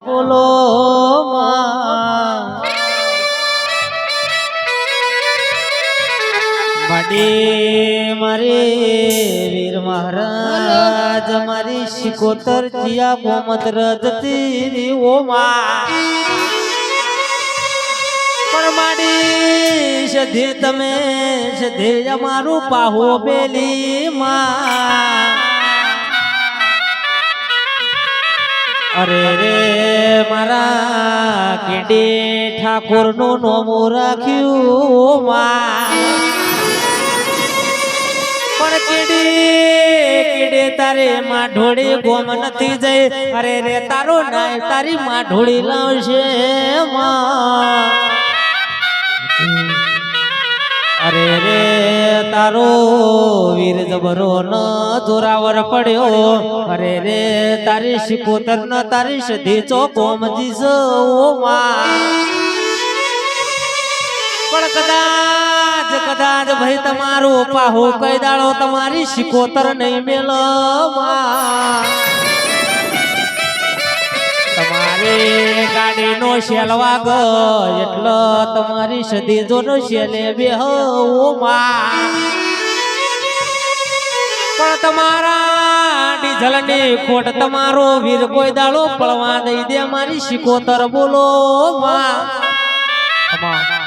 બોલો માડી મારી વીર મહારાજ મારી શિકોતર જીયા ગોમત રજતી ઓ માં પર માડી સધે તમે સધે અમારું પાહો બેલી માં અરે રે મારા કેડે ઠાકોર નું નોમું રાખ્યું પણ કેડે તારે માં ઢોળી ગોમ નથી જઈ અરે રે તારો નાય તારી માં ઢોળી લાવશે અરે રે તારો વીર જબરો ન જોરાવર પડ્યો અરે રે તારી શિકોતર ન તારી સધી ચોકોમ જીસો પણ કદાચ ભાઈ તમારો પાહો કઈ દાડો તમારી શિકોતર નહીં મેલો તમારી ગાડી નો શેલ વાગ એટલે તમારી સધી જો નો શેલે બેહો પણ તમારા ડીઝલ ની ખોટ તમારો વીર કોઈ દાડો પડવા દઈ દે મારી શિકોતર બોલો માં